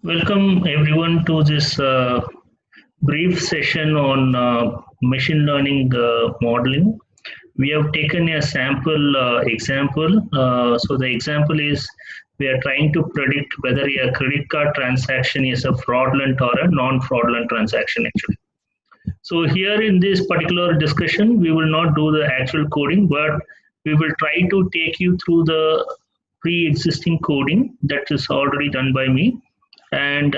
Welcome everyone to this brief session on machine learning modeling. We have taken a sample example. So the example is we are trying to predict whether a credit card transaction is a fraudulent or a non-fraudulent transaction actually. So here in this particular discussion, we will not do the actual coding, but we will try to take you through the pre-existing coding that is already done by me, and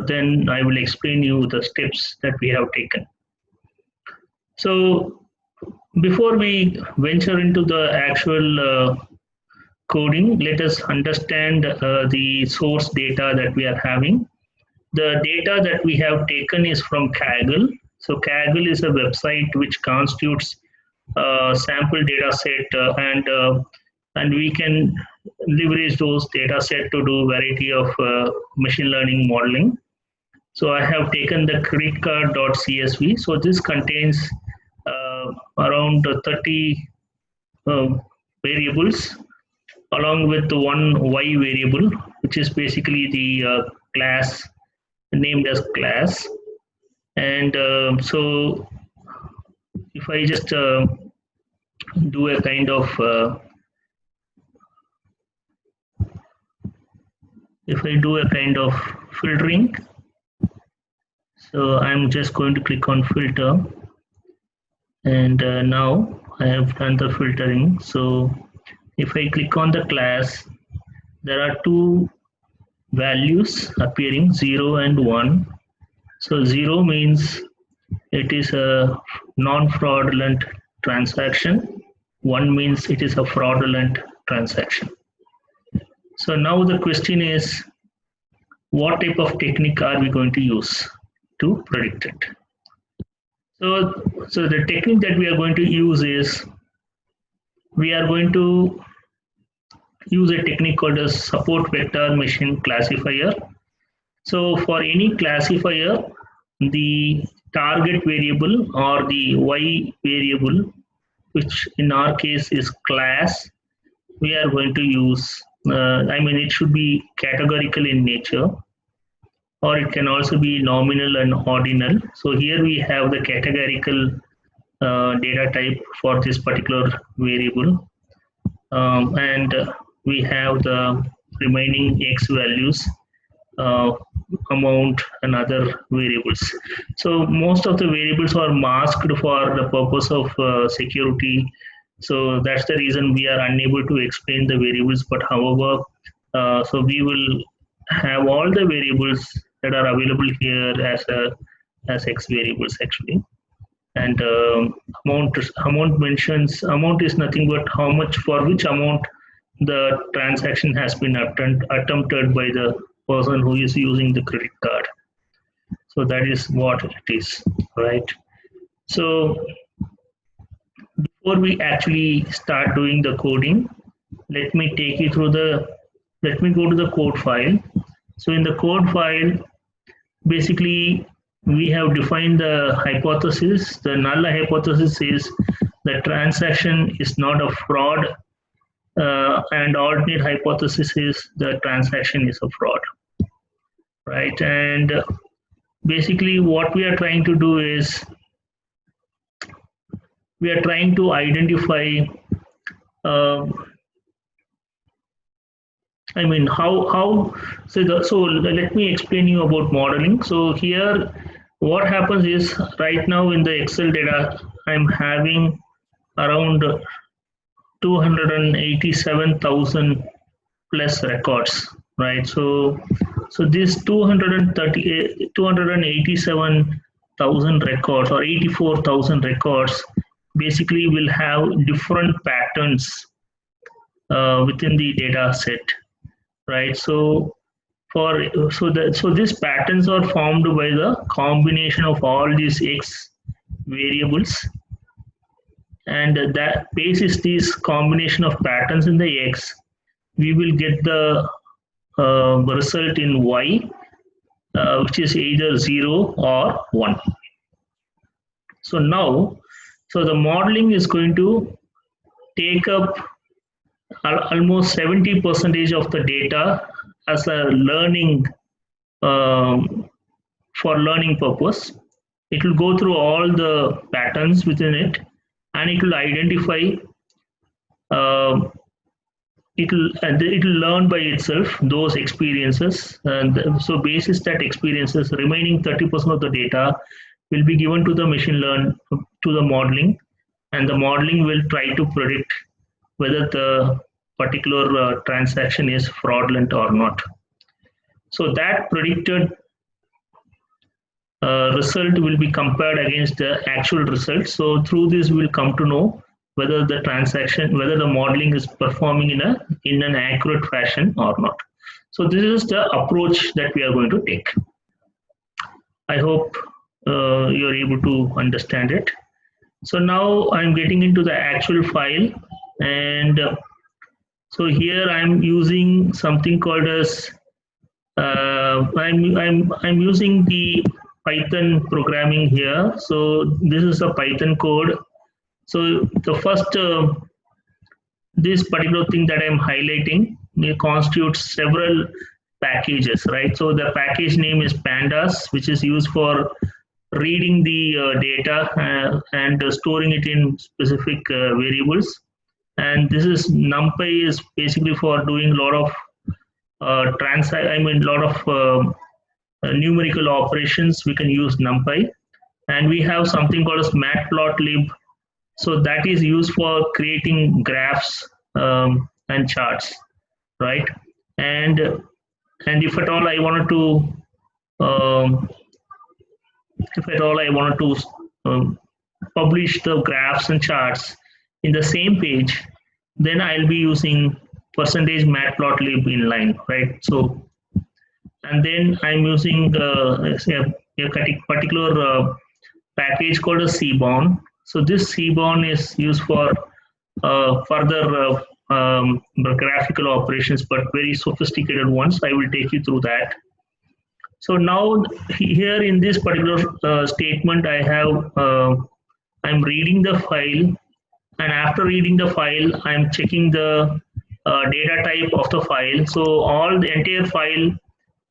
then I will explain you the steps that we have taken. So before we venture into the actual coding, let us understand the source data that we are having. The data that we have taken is from Kaggle. So Kaggle is a website which constitutes a sample data set, and we can leverage those data set to do variety of machine learning modeling. So I have taken the credit card.csv. So this contains around 30 variables along with one y variable, which is basically the class named as class. And so if I just do a kind of filtering, so I'm just going to click on filter, and now I have done the filtering. So if I click on the class, there are two values appearing, 0 and 1. So 0 means it is a non-fraudulent transaction. 1 means it is a fraudulent transaction. So now the question is, what type of technique are we going to use to predict it? So the technique that we are going to use is, we are going to use a technique called a support vector machine classifier. So for any classifier, the target variable or the y variable, which in our case is class, we are going to use, it should be categorical in nature, or it can also be nominal and ordinal. So here we have the categorical data type for this particular variable, and we have the remaining x values, amount and other variables. So most of the variables are masked for the purpose of security. So that's the reason we are unable to explain the variables. But however, so we will have all the variables that are available here as x variables actually. And amount mentions, amount is nothing but how much, for which amount the transaction has been attempted by the person who is using the credit card. So that is what it is, right? So before we actually start doing the coding, let me take you through let me go to the code file. So in the code file, basically we have defined the hypothesis. The null hypothesis is the transaction is not a fraud, and alternate hypothesis is the transaction is a fraud, right? And basically what we are trying to do is, we are trying to identify so let me explain you about modeling. So here what happens is, right now in the Excel data, I'm having around 287,000 plus records, right? So this 287,000 records or 84,000 records basically will have different patterns within the data set, right? So these patterns are formed by the combination of all these x variables, and that basis this combination of patterns in the x, we will get the result in y, which is either 0 or 1. So now, so the modeling is going to take up almost 70% of the data as a learning for learning purpose. It will go through all the patterns within it, and it will identify. Uh, it will learn by itself those experiences, and so basis that experiences, remaining 30% of the data will be given to the machine learn to the modeling, and the modeling will try to predict whether the particular transaction is fraudulent or not. So that predicted result will be compared against the actual result. So through this, we will come to know whether the transaction, whether the modeling is performing in an accurate fashion or not. So this is the approach that we are going to take. I hope you're able to understand it. So now I'm getting into the actual file, and so here I'm using something called as I'm using the Python programming here. So this is a Python code. So the first this particular thing that I'm highlighting constitutes several packages, right? So the package name is pandas, which is used for reading the data and storing it in specific variables. And this is NumPy is basically for doing a lot of lot of numerical operations. We can use NumPy, and we have something called as matplotlib. So that is used for creating graphs and charts, right? And if at all I wanted to publish the graphs and charts in the same page, then I'll be using %matplotlib inline, right? So, and then I'm using a particular package called a Seaborn. So this Seaborn is used for further graphical operations, but very sophisticated ones. I will take you through that. So now here in this particular statement, I have I'm reading the file, and after reading the file, I'm checking the data type of the file. So all the entire file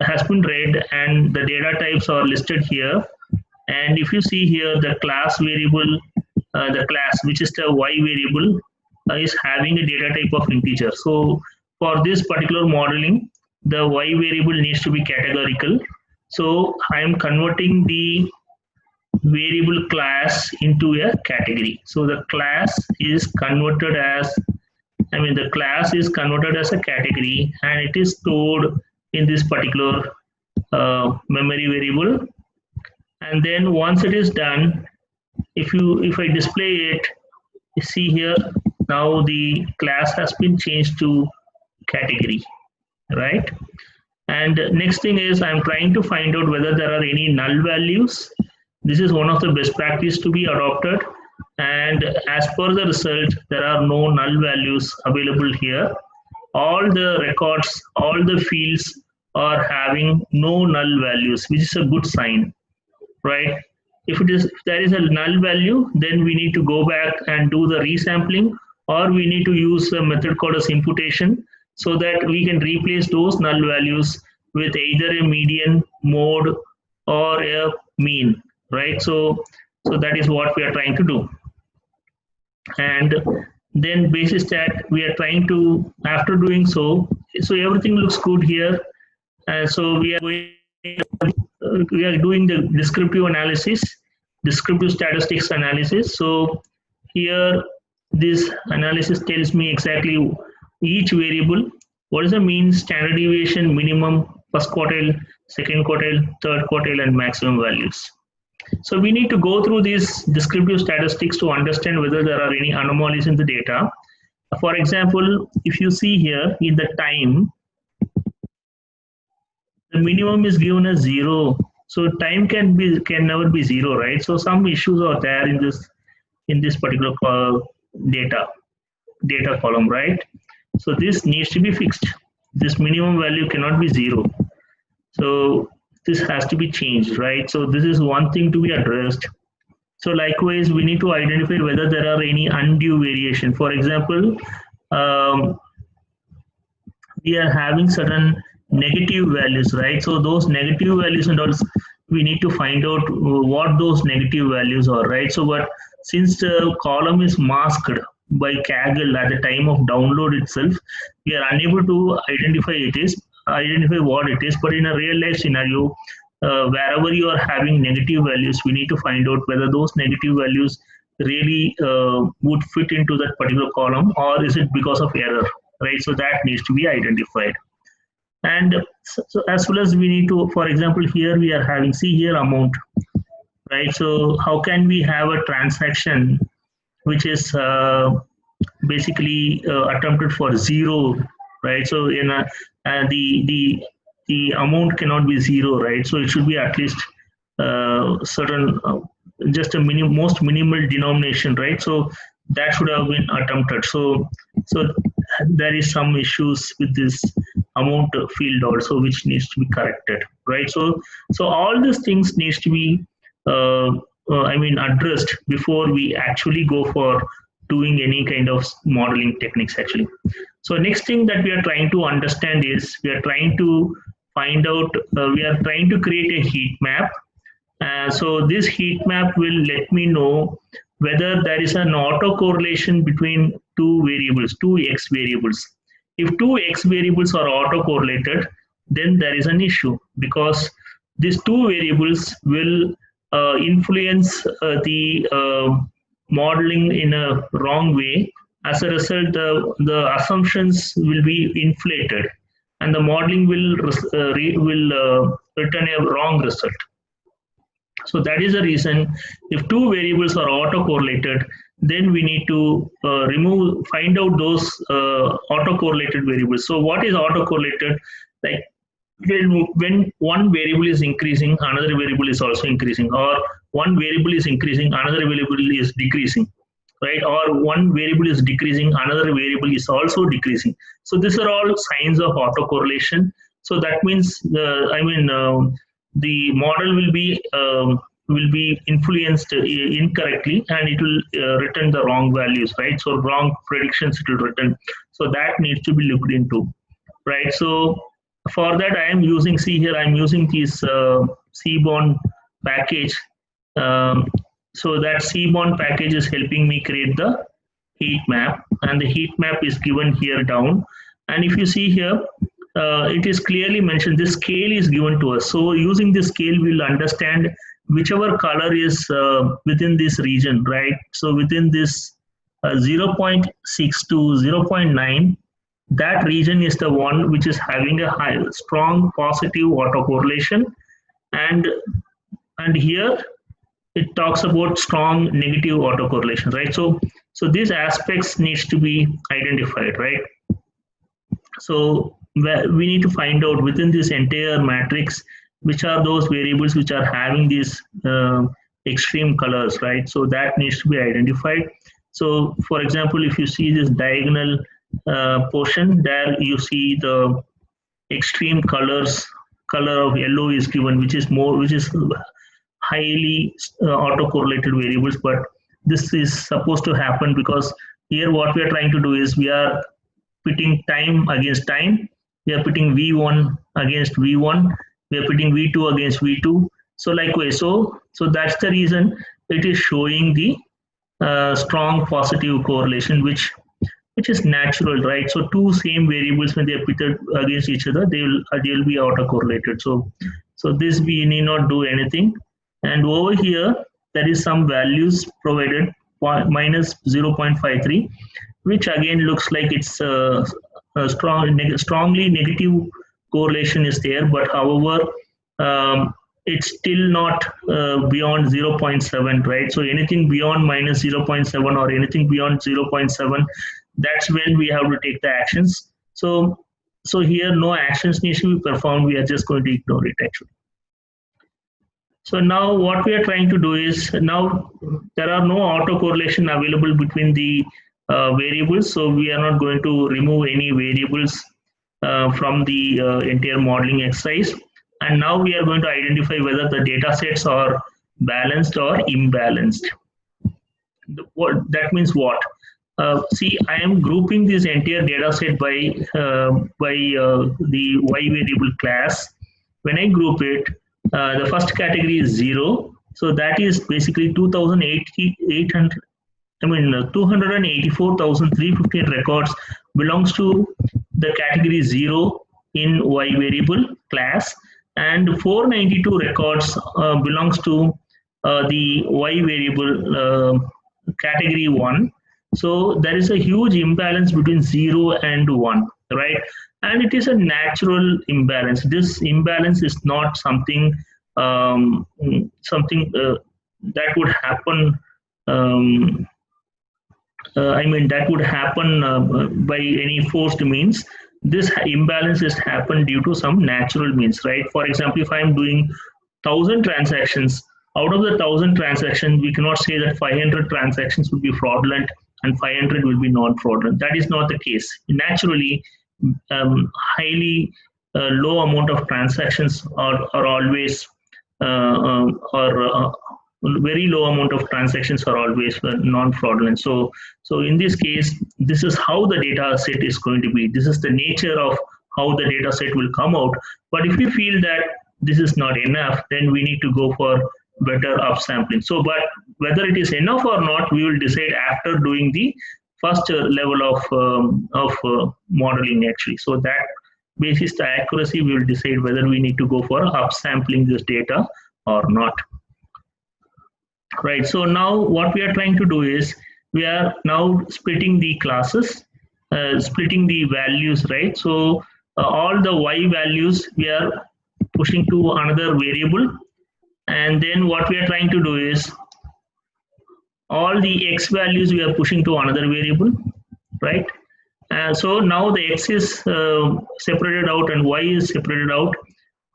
has been read, and the data types are listed here. And if you see here, the class variable, the class which is the y variable, is having a data type of integer. So for this particular modeling, the y variable needs to be categorical. So I am converting the variable class into a category. So the class is converted as, the class is converted as a category, and it is stored in this particular memory variable. And then once it is done, if I display it, you see here, now the class has been changed to category, right? And next thing is I'm trying to find out whether there are any null values. This is one of the best practice to be adopted. And as per the result, there are no null values available here. All the records, all the fields are having no null values, which is a good sign, right? If there is a null value, then we need to go back and do the resampling, or we need to use a method called as imputation, so that we can replace those null values with either a median, mode, or a mean, right? So that is what we are trying to do. And then basis that we are trying to, after doing so everything looks good here. And so we are doing the descriptive analysis, descriptive statistics analysis. So here this analysis tells me exactly each variable, what is the mean, standard deviation, minimum, first quartile, second quartile, third quartile, and maximum values. So we need to go through these descriptive statistics to understand whether there are any anomalies in the data. For example, if you see here in the time, the minimum is given as 0. So time can never be 0, right? So some issues are there in this particular data column, right? So this needs to be fixed. This minimum value cannot be 0. So this has to be changed, right? So this is one thing to be addressed. So likewise, we need to identify whether there are any undue variation. For example, we are having certain negative values, right? So those negative values and all, we need to find out what those negative values are, right? So but since the column is masked by Kaggle at the time of download itself, we are unable to identify what it is. But in a real life scenario, wherever you are having negative values, we need to find out whether those negative values really would fit into that particular column, or is it because of error, right? So that needs to be identified. And so as well as we need to, for example, here we are having, see here, amount, right? So how can we have a transaction which is basically attempted for zero, right? So in a, the amount cannot be zero, right? So it should be at least certain just a most minimal denomination, right? So that should have been attempted. So there is some issues with this amount field also, which needs to be corrected, right? So all these things needs to be addressed before we actually go for doing any kind of modeling techniques actually. So next thing that we are trying to understand is we are trying to find out, we are trying to create a heat map. So this heat map will let me know whether there is an autocorrelation between two variables, two x variables. If two x variables are autocorrelated, then there is an issue, because these two variables will influence the modeling in a wrong way. As a result, the assumptions will be inflated, and the modeling will return a wrong result. So that is the reason, if two variables are autocorrelated, then we need to find out those autocorrelated variables. So what is autocorrelated? Like when one variable is increasing, another variable is also increasing, or one variable is increasing, another variable is decreasing, right? Or one variable is decreasing, another variable is also decreasing. So these are all signs of autocorrelation. So that means the model will be influenced incorrectly, and it will return the wrong values, right? So wrong predictions it will return. So that needs to be looked into, right? So for that, I am using, see here, I'm using this Seaborn package. So that Seaborn package is helping me create the heat map, and the heat map is given here down. And if you see here, it is clearly mentioned, this scale is given to us. So using this scale, we'll understand whichever color is within this region, right? So within this 0.6 to 0.9, that region is the one which is having a strong positive autocorrelation, and here it talks about strong negative autocorrelation, right? So these aspects needs to be identified, right? So we need to find out within this entire matrix which are those variables which are having these extreme colors, right? So that needs to be identified. So for example, if you see this diagonal portion, there you see the extreme color of yellow is given, which is highly autocorrelated variables. But this is supposed to happen because here what we are trying to do is we are pitting time against time. We are putting V1 against V1. We are putting V2 against V2. So likewise, so that's the reason it is showing the strong positive correlation, which is natural, right? So two same variables, when they are pitted against each other, they'll be autocorrelated. So this we need not do anything. And over here there is some values provided, minus 0.53, which again looks like it's a strongly negative correlation is there, but however it's still not beyond 0.7, right? So anything beyond minus 0.7 or anything beyond 0.7, that's when we have to take the actions. So here no actions need to be performed, we are just going to ignore it actually. So now what we are trying to do is, now there are no autocorrelation available between the variables, so we are not going to remove any variables from the entire modeling exercise. And now we are going to identify whether the data sets are balanced or imbalanced. That means what? see, I am grouping this entire data set by the y variable class. When I group it, the first category is 0. So that is basically 2,800. I mean, 284,315 records belongs to the category 0 in y variable class, and 492 records belongs to the y variable category 1. So there is a huge imbalance between 0 and 1, right? And it is a natural imbalance. This imbalance is not something that would happen. That would happen by any forced means. This imbalance is happened due to some natural means, right? For example, if I am doing 1,000 transactions, out of the 1,000 transactions, we cannot say that 500 transactions will be fraudulent and 500 will be non-fraudulent. That is not the case. Naturally, highly low amount of transactions are always very low amount of transactions are always non-fraudulent. So in this case, this is how the data set is going to be. This is the nature of how the data set will come out. But if we feel that this is not enough, then we need to go for better upsampling. So, but whether it is enough or not, we will decide after doing the first level of modeling actually. So that basis the accuracy, we will decide whether we need to go for upsampling this data or not. Right, so now what we are trying to do is we are now splitting the classes, splitting the values, right? So all the y values we are pushing to another variable, and then what we are trying to do is all the x values we are pushing to another variable, right? So now the x is separated out and y is separated out,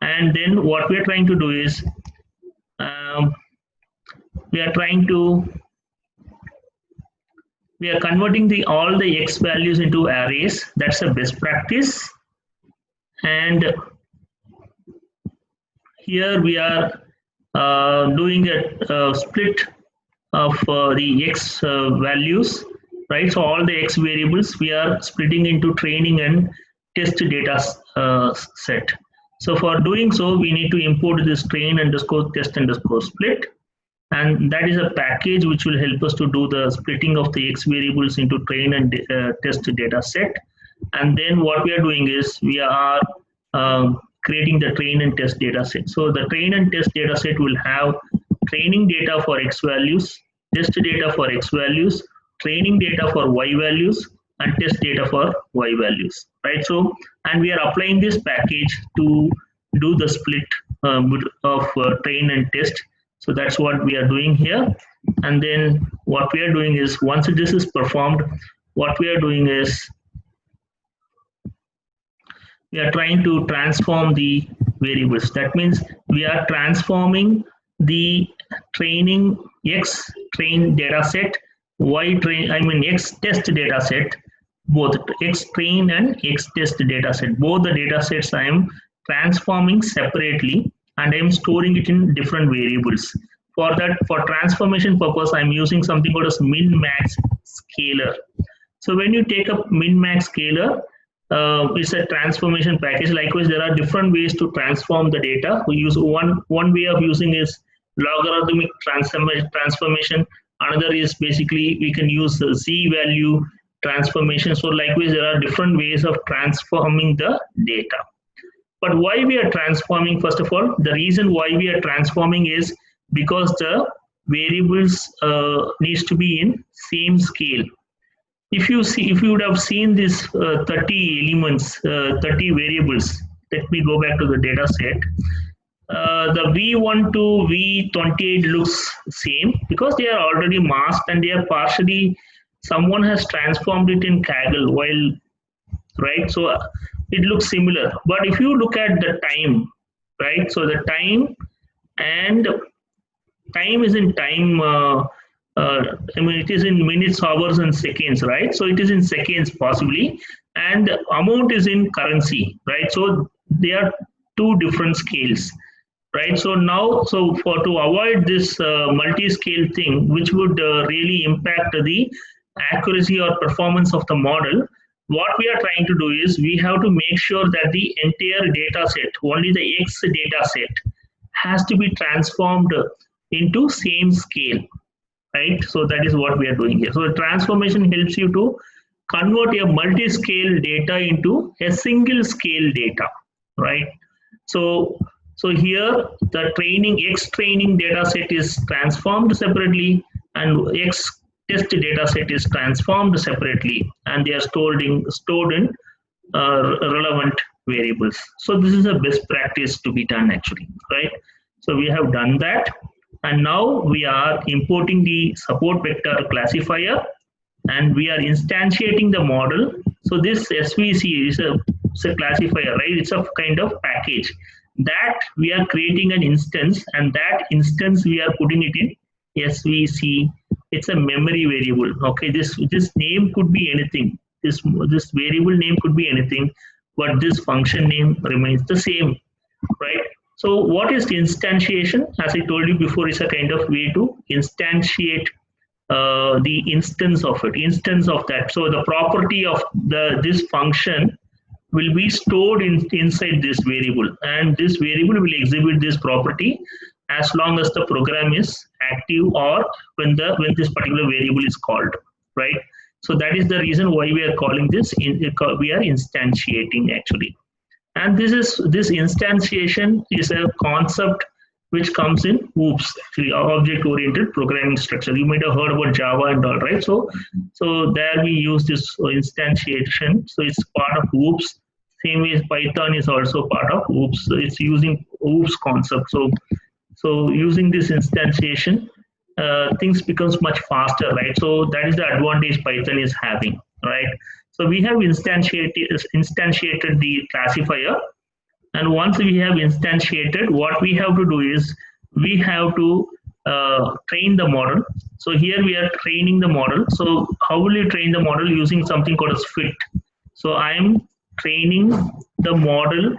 and then what we are trying to do is we are converting all the x values into arrays. That's a best practice. And here we are doing a split of the x values, right? So all the x variables we are splitting into training and test data set. So for doing so, we need to import this train underscore test underscore split. And that is a package which will help us to do the splitting of the x variables into train and test data set. And then what we are doing is we are creating the train and test data set. So the train and test data set will have training data for x values, test data for x values, training data for y values, and test data for y values, right? So, and we are applying this package to do the split of train and test. So that's what we are doing here. And then what we are doing is, once this is performed, what we are doing is we are trying to transform the variables. That means we are transforming the training x train data set, x test data set, both x train and x test data set. Both the data sets I am transforming separately, and I am storing it in different variables. For that, for transformation purpose, I am using something called as min-max scaler. So when you take a min-max scaler, it's a transformation package. Likewise, there are different ways to transform the data. We use one way of using is logarithmic transformation. Another is basically we can use the z-value transformation. So likewise, there are different ways of transforming the data. But why we are transforming, first of all, the reason why we are transforming is because the variables needs to be in same scale. If you would have seen this 30 elements, 30 variables, let me go back to the data set. The V1 to V28 looks same because they are already masked and they are partially, someone has transformed it in Kaggle while, right? So it looks similar. But if you look at the time, right? So the time is in time, it is in minutes, hours, and seconds, right? So it is in seconds possibly, and the amount is in currency, right? So they are two different scales, right? So now, to avoid this multi-scale thing, which would really impact the accuracy or performance of the model, what we are trying to do is we have to make sure that the entire data set, only the X data set, has to be transformed into same scale, right? So that is what we are doing here. So the transformation helps you to convert a multi-scale data into a single scale data, right? So here the X training data set is transformed separately, and X test data set is transformed separately, and they are stored in relevant variables. So this is a best practice to be done actually, right? So we have done that, and now we are importing the support vector classifier, and we are instantiating the model. So this SVC is a classifier, right? It's a kind of package that we are creating an instance, and that instance we are putting it in SVC. It's a memory variable. Okay, this name could be anything. This variable name could be anything, but this function name remains the same, right? So what is instantiation? As I told you before, it's a kind of way to instantiate the instance of that. So the property of this function will be stored inside this variable, and this variable will exhibit this property as long as the program is active or when this particular variable is called, right? So that is the reason why we are calling this we are instantiating actually. And this instantiation is a concept which comes in OOPS, actually, object-oriented programming structure. You might have heard about Java and all, right? So there we use this instantiation. So it's part of OOPS. Same as Python is also part of OOPS. So it's using OOPS concept. So using this instantiation, things becomes much faster, right? So that is the advantage Python is having, right? So we have instantiated the classifier. And once we have instantiated, what we have to do is we have to train the model. So here we are training the model. So how will you train the model? Using something called as fit. So I am training the model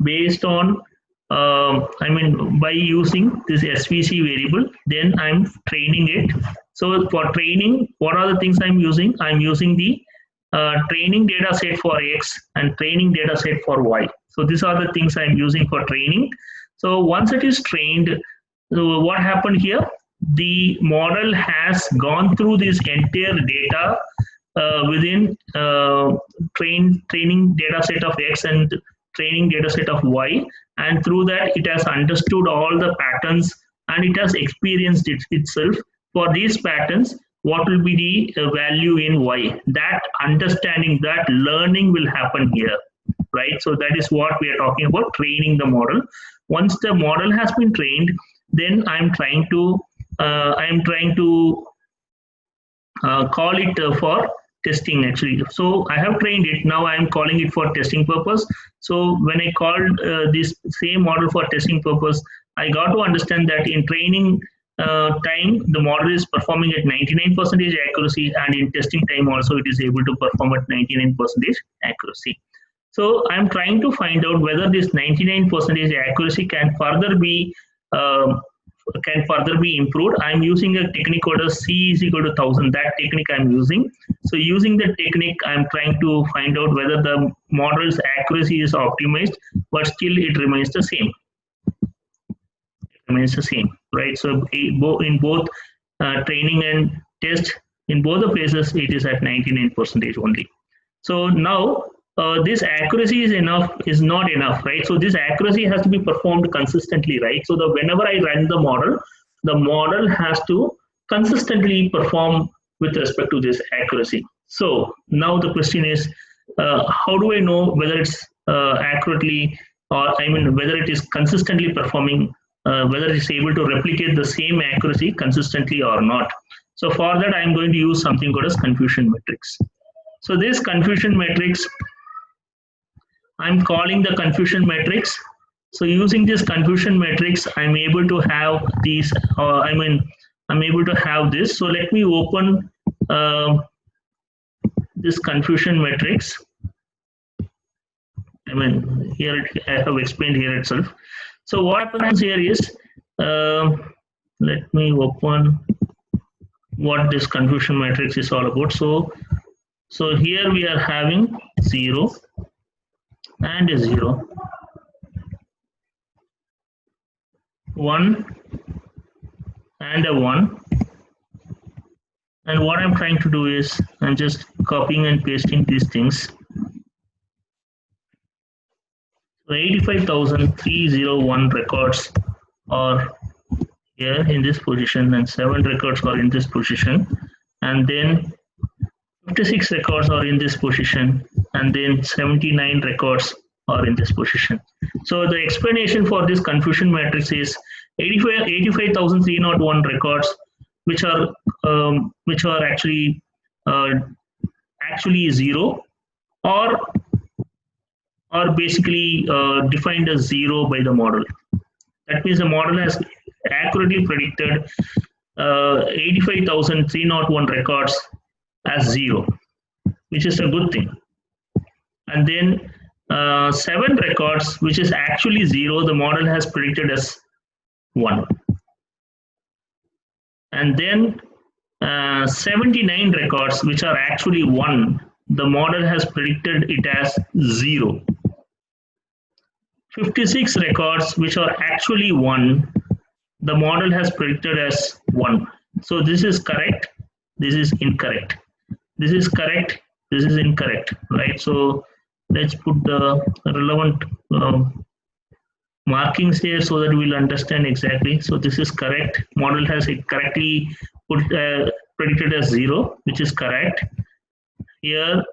based on, by using this SVC variable, then I'm training it. So for training, what are the things I'm using? I'm using the training data set for X and training data set for Y. So these are the things I'm using for training. So once it is trained, so what happened here? The model has gone through this entire data within training data set of X and training data set of Y, and through that it has understood all the patterns and it has experienced itself. For these patterns, what will be the value in Y? That understanding, that learning will happen here, right? So that is what we are talking about, training the model. Once the model has been trained, then I'm trying to call it for testing actually. So I have trained it, now I am calling it for testing purpose. So when I called this same model for testing purpose, I got to understand that in training time, the model is performing at 99% accuracy, and in testing time also it is able to perform at 99% accuracy. So I'm trying to find out whether this 99% accuracy can further be improved. I'm using a technique called as C is equal to 1000. That technique I'm using. So using the technique, I'm trying to find out whether the model's accuracy is optimized, but still it remains the same. Right? So in both training and test, in both the places, it is at 99% only. So now this accuracy is not enough, right? So this accuracy has to be performed consistently, right? So whenever I run the model has to consistently perform with respect to this accuracy. So now the question is, how do I know whether it's accurately, or whether it is consistently performing, whether it's able to replicate the same accuracy consistently or not? So for that, I'm going to use something called as confusion matrix. So this confusion matrix, I'm calling the confusion matrix. So using this confusion matrix, I'm able to have these, I'm able to have this. So let me open this confusion matrix. Here I have explained here itself. So what happens here is, let me open what this confusion matrix is all about. So here we are having 0 and a 0, 1 and a 1. And what I'm trying to do is I'm just copying and pasting these things. So 85,301 records are here in this position, and 7 records are in this position, and then 56 records are in this position, and then 79 records are in this position. So the explanation for this confusion matrix is 85,301 records which are actually zero, or basically defined as zero by the model. That means the model has accurately predicted 85,301 records as zero, which is a good thing. And then 7 records, which is actually zero, the model has predicted as 1. And then 79 records, which are actually 1, the model has predicted it as 0. 56 records, which are actually 1, the model has predicted as 1. So this is correct, this is incorrect. This is correct, this is incorrect, right? So let's put the relevant markings here so that we'll understand exactly. So this is correct. Model has it correctly predicted as 0, which is correct. Here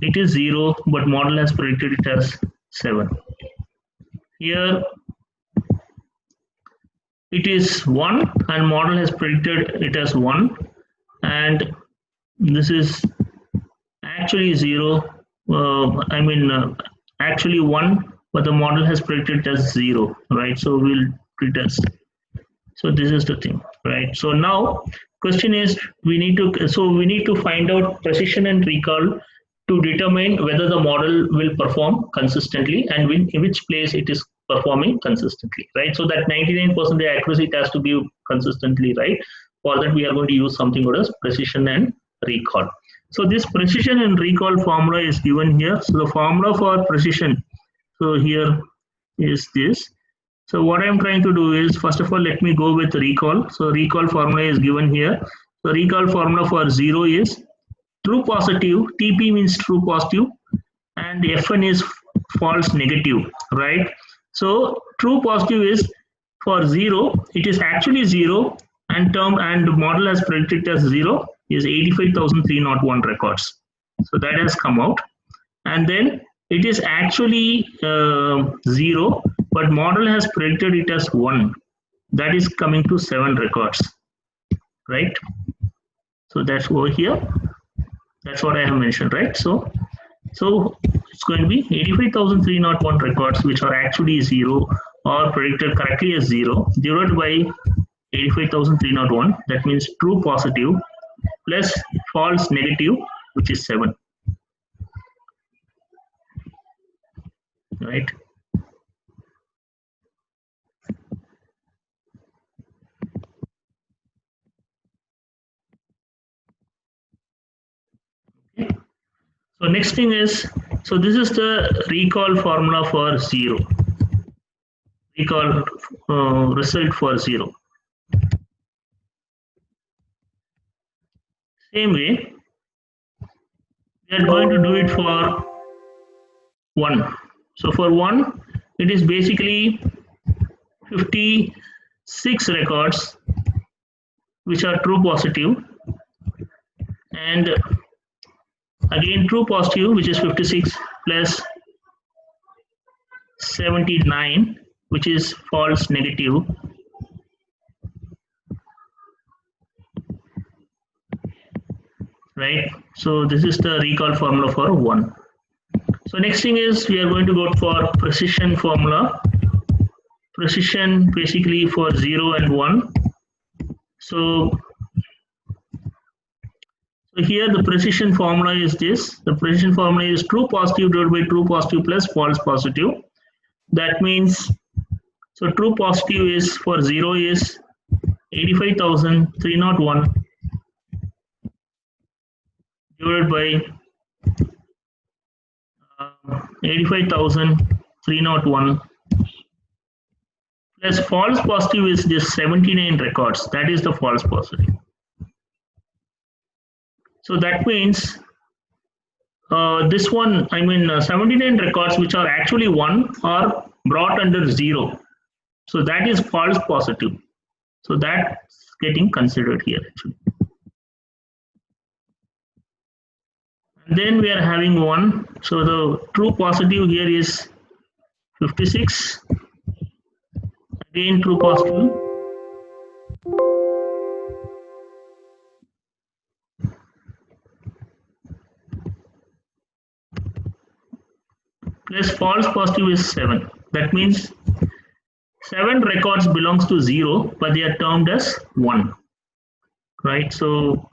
it is 0, but model has predicted it as 7. Here it is 1 and model has predicted it as 1, and this is actually 0. Actually 1, but the model has predicted it as 0, right? So we'll retest. So this is the thing, right? So now question is we need to find out precision and recall to determine whether the model will perform consistently and in which place it is performing consistently, right? So that 99% accuracy it has to be consistently, right? For that we are going to use something called as precision and recall. So this precision and recall formula is given here. So the formula for precision, so here is this. So what I'm trying to do is, first of all, let me go with recall. So recall formula is given here. So recall formula for 0 is true positive, TP means true positive, and FN is false negative, right? So true positive is for 0, it is actually 0, and model has predicted as 0 is 85,301 records. So that has come out. And then it is actually 0, but model has predicted it as 1. That is coming to 7 records, right? So that's over here. That's what I have mentioned, right? So it's going to be 85,301 records which are actually 0 or predicted correctly as 0 divided by 85,301. That means true positive plus false negative, which is 7, right? Okay. So next thing is, so this is the recall formula for 0. Recall result for 0. Same way, we are going to do it for 1. So for 1, it is basically 56 records which are true positive, and again true positive, which is 56 plus 79, which is false negative, right? So this is the recall formula for 1. So next thing is we are going to go for precision formula. Precision basically for 0 and 1. So here the precision formula is this. The precision formula is true positive divided by true positive plus false positive. That means, so true positive is for 0 is 85,301 divided by 85,301 plus false positive is this 79 records. That is the false positive. So that means this one, 79 records which are actually 1 are brought under 0. So that is false positive. So that's getting considered here actually. And then we are having 1. So the true positive here is 56. Again true positive. Plus false positive is 7. That means 7 records belongs to 0, but they are termed as 1. Right? So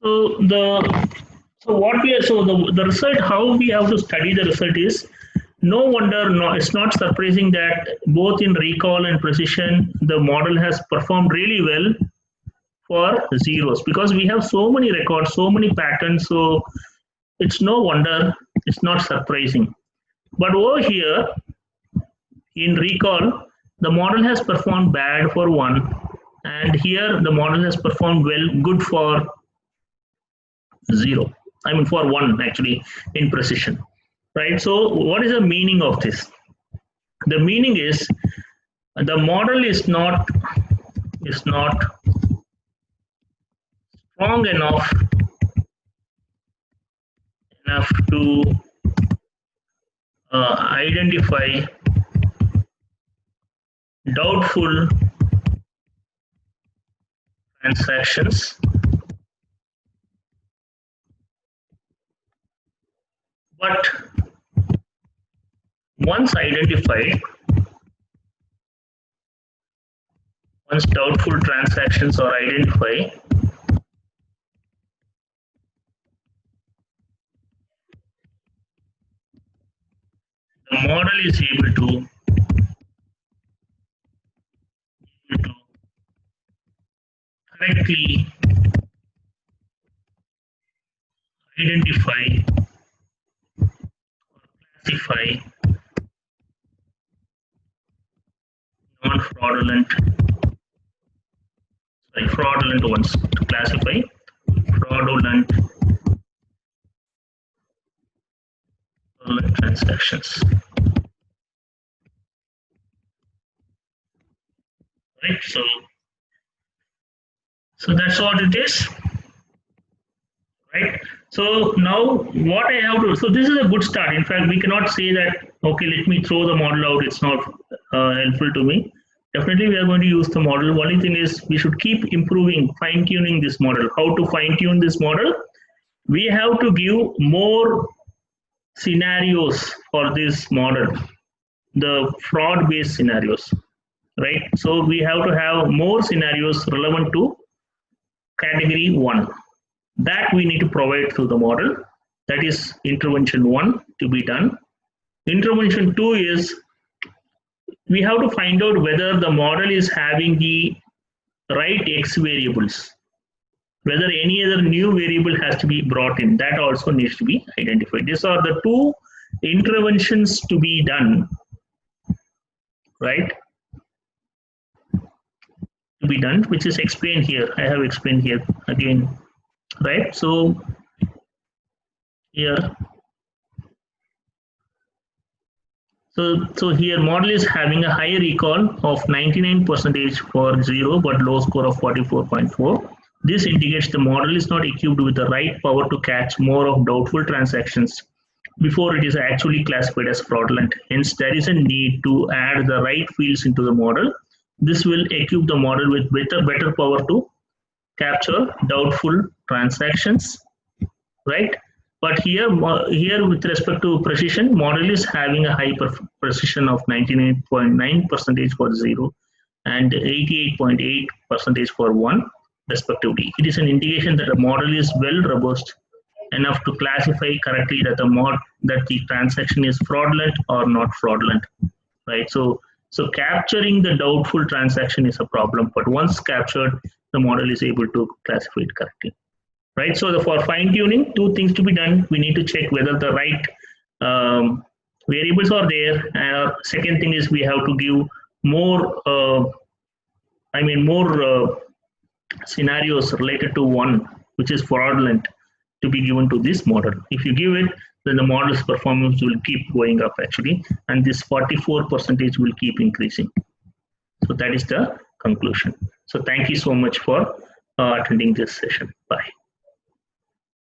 the result, how we have to study the result is, no wonder, it's not surprising that both in recall and precision the model has performed really well for zeros, because we have so many records, so many patterns, so it's no wonder, it's not surprising. But over here in recall, the model has performed bad for 1, and here the model has performed well, good for 0. For 1 actually in precision, right? So what is the meaning of this? The meaning is the model is not strong enough to identify doubtful transactions, but once identified, once doubtful transactions are identified, the model is able to correctly identify or classify fraudulent ones, to classify fraudulent transactions. Right, so that's what it is, right? So now what I have to, so this is a good start. In fact, we cannot say that, okay, let me throw the model out, it's not helpful to me. Definitely we are going to use the model. Only thing is we should keep improving, fine tuning this model. How to fine tune this model? We have to give more scenarios for this model, the fraud based scenarios, right? So we have to have more scenarios relevant to category 1. That we need to provide through the model. That is intervention 1 to be done. Intervention 2 is we have to find out whether the model is having the right X variables, whether any other new variable has to be brought in. That also needs to be identified. These are the 2 interventions to be done, right? To be done, which is explained here. I have explained here again, right? So here, so here model is having a high recall of 99% for 0 but low score of 44.4. This indicates the model is not equipped with the right power to catch more of doubtful transactions before it is actually classified as fraudulent. Hence, there is a need to add the right fields into the model. This will equip the model with better power to capture doubtful transactions, right? But here with respect to precision, model is having a high precision of 99.9% for 0 and 88.8% for 1 respectively. It is an indication that the model is well robust enough to classify correctly that the transaction is fraudulent or not fraudulent, right? So So capturing the doubtful transaction is a problem, but once captured, the model is able to classify it correctly. Right. So for fine tuning, two things to be done. We need to check whether the right variables are there. Second thing is we have to give more, more scenarios related to one, which is fraudulent, to be given to this model. If you give it, then the model's performance will keep going up actually, and this 44% will keep increasing. So that is the conclusion. So thank you so much for attending this session. Bye.